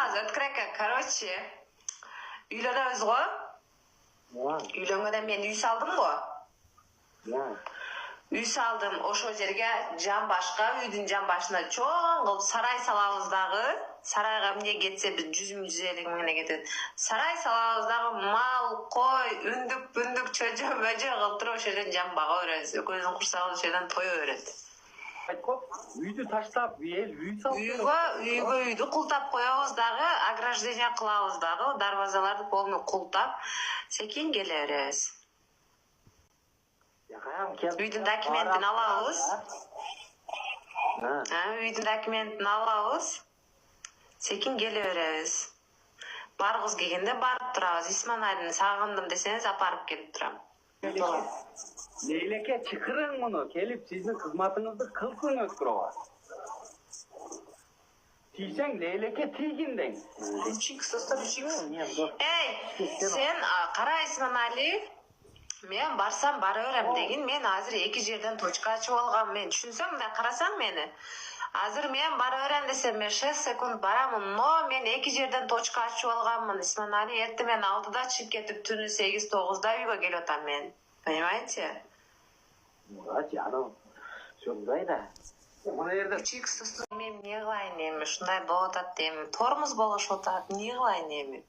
Olmaz ötkürek. Короче. Үйленеміз ғой. Үйленгенде мен үй салдым ғой. Үй салдым, ошо жерге жан башка, үйдүн жан башына чоң кылып сарай салабыздағы. Сарайга эмне кетсе биз 100-150 миңге кетет. Сарай салабыздағы мал, кой, үндүк, чөжө, мөжө кылып туруп ошо жерден жан бага беребиз. Экөөбүздүн курсагыбыз ошо жерден тое берет. Үйдү таштап, үй салып. Үйгө үйдү култап коебуз дагы, ограждение кылабыз дагы, дарбазаларды полный култап, секин келе беребиз. Үйдүн документин алабыз. Үйдүн документин алабыз. Секин келе беребиз. Баргыз келгенде барып турабыз. Исманалдын сагындым десеңиз апарып келип турам. Leyleке çıkırın bunu. Gelip sizin kızmatınızı kılsın Özgürova. Tiysen leyleke tiygindен. Ey, sen kara İsmaili, men barsam bara berem degin, men azыр эки жерден точка ачып алгам. Мен түшүнсөң мындай карасаң мени. Азыр мен bara berem десем мен 6 секунд барамын, но мен эки жерден точка ачып алганмын. Исмаили эртең мен 6-да чыгып кетип, түнү 8-9-да үйгө келип атам мен. Понимаете? Canım. Şundaydı. Ona yerde Мен эмне кылайын эми, ушундай болуп атат дейм. Тормуз болушуп атат, эмне кылайын эми?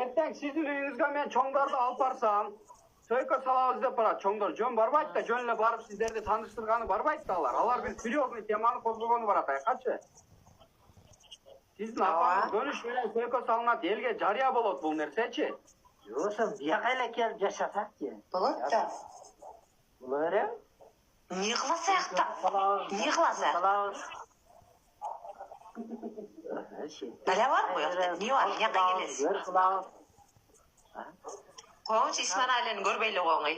Erten sizin үйүңүзгө мен чоңдорду алып барсам, сөйкө салабыз деп барат. Чоңдор жөн барбайт да, жөн эле барып сиздерди тааныштырганы барбайт да алар. Алар бир серьезный теманы козгогону барат. Качы? Сиздин апаңыз көнүш менен сөйкө салынат, элге жарыя болот бул нерсечи. Yoksa biyaka ile gel yaşasak ki. Болот да. Bunları? Эмне кыласак да? Эмне кыласак? Бала бар го жакта? Эмне бар? Жака келесиз. Коңчу Исманалини көрбөйлү коңуй.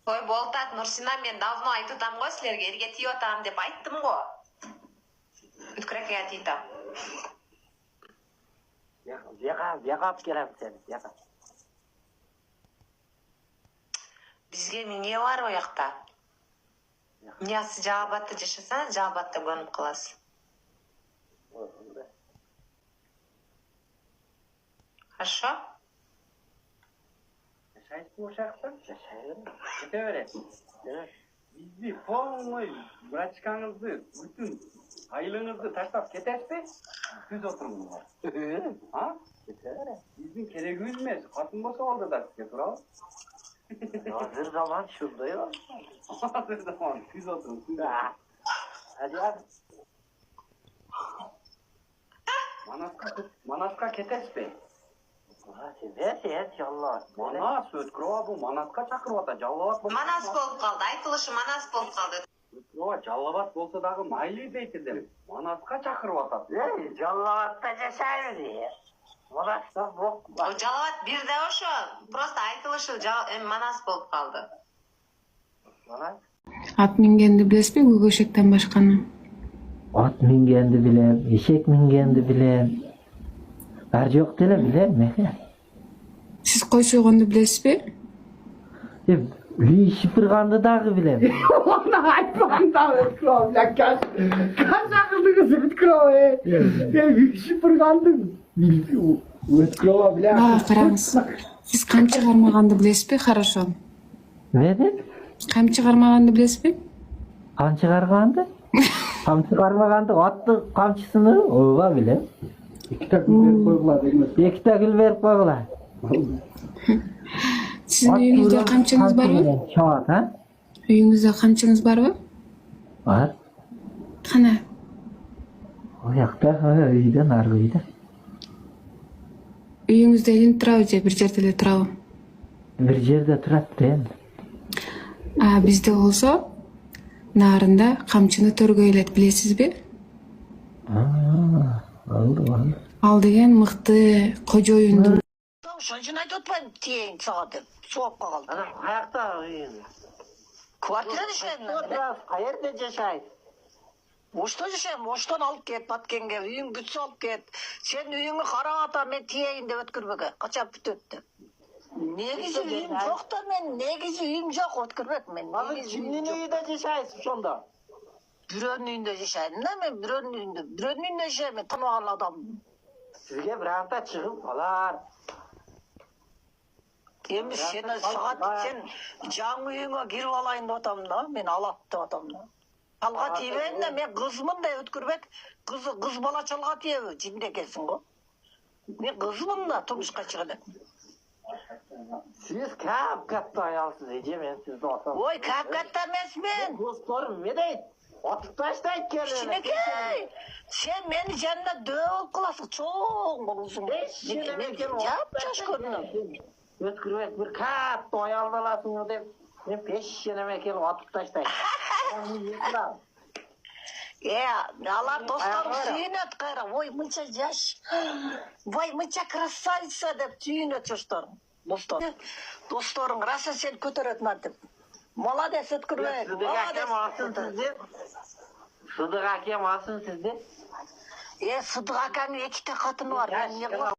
Ой, болтат Нурсина, мен давно айтып атам го силерге, элге тийип атам деп айттым го. Үткүрөккө айтам. Biyaka alıp gelem seni. Biyaka. Бизге эмне бар о жакта? Эмнеси Жаабатта жашасаңыз, Жаабатта көнүп каласыз. Хорошо? Yaşayız bu uşakta? Yaşayalım. Kete verelim. Bizi polnoy bıraçkanızı, bütün aylığınızı taşlap keterse, siz oturun bunlar. Ha? Kete verelim. Bizim kereğimiz mi? Katın basa oldu da size duralım. Hazır zaman şurada yok. Hazır zaman. Siz oturun. Hadi hadi. Manaska ketes bey. Evet yallah. Manas Ötkürova bu Manaska çakırvata. Jallabat bolsa. Манас болуп калды, айтылышы Манас болуп калды. Ötkürova jallabat bolsa dağı mayli deytiler. Manaska çakırvata. Callavatta yaşayır diye. Manasta bok var. Жалабат бирде ошо, просто айтылышы Манас болуп калды. Manas. At mingенди билесизби көкөшектен башканы? At mingendi bilem, eşek mingendi bilem. Ар жок деле билем. Сиз кой сойгонду билесизби? Үй шыпырганды дагы билем. Ona айтпаганда Ötkürova. Ya kaç akıldınız Ötkürova. Ya şıpırgandın. Ötkürova bilem. Караңыз. Сиз камчы кармаганды билесизби? Хорошо. Ne dedi? Камчы кармаганды билесизби? Kamçı kargandı? Kamçı karmagandı, attı kamçısını, oğa bilem. İki takım verip koydular değmez. İki takıl verip koydular. Sizin үйүңүздө камчыңыз барбы? Çavat ha? Үйүңүздө камчыңыз барбы? Var. Кана? O yakta, uyda, nargı uyda. Үйүңүздө илинип турабы же бир жерде эле турабы? Bir yerde turat den. Бизде болсо нарында камчыны төргөйлөт, билесизби? Aldı. Ал деген мыкты кожоюндун. Şunun ayda tutmayın diyeyin sağa deyip. Soğuk kaldı. Ayakta uyuyun. Kvartira düşeyim ben. Biraz hayırda yaşayın. Oşta düşeyim. Oştan alıp get Batkenge. Uyun bütse alıp get. Sen uyunu karaq ata men tiyeyim de ötkürmege. Kaçap bütöttü. Negizi uyum yok da men. Negizi uyum yok ötkürmek men. Hazır kimin uyuda yaşayın sonda? Bürönün uyunda yaşayın. Ne men bürönün uyunda? Bürönün uyunda yaşayın. Ben tanıyan adam. Sizge bir hafta çıkıp alar. Endi seni saat sen жаңы үйüңe girip alayın деп atam da, men alat деп atam da. Çalga tiyben de men kızmın da ötkürбек, kız bala çalga tiyebi, cinde kelsin go. Men kızmın da turmuşka çıkıp. Siz katta ayalsız Ece, men sizde atam. Oy, katta emasmen. Dostlarım ne deyt? Atıp taştayt kelin. Kişinekey, sen meni janna döv kılasın, çoğun bolsun. Jap-jaş görünüm. Ötkürбек bir katta ayaldalasın dep, men peşeneme kelip atıp taştayt. Alar dostlarım sүйүнөт кайра. Ой, мынча жаш. Vay, мынча красавица деп сүйүнөт досторум. Досторум, раса сен көтөрөт мантип. Молодец Өткүрбек. Sıdık hakem alsın sizde. Sıdık hakem alsın sizde. Sıdık Akan'ın 2 katını var. Ben ne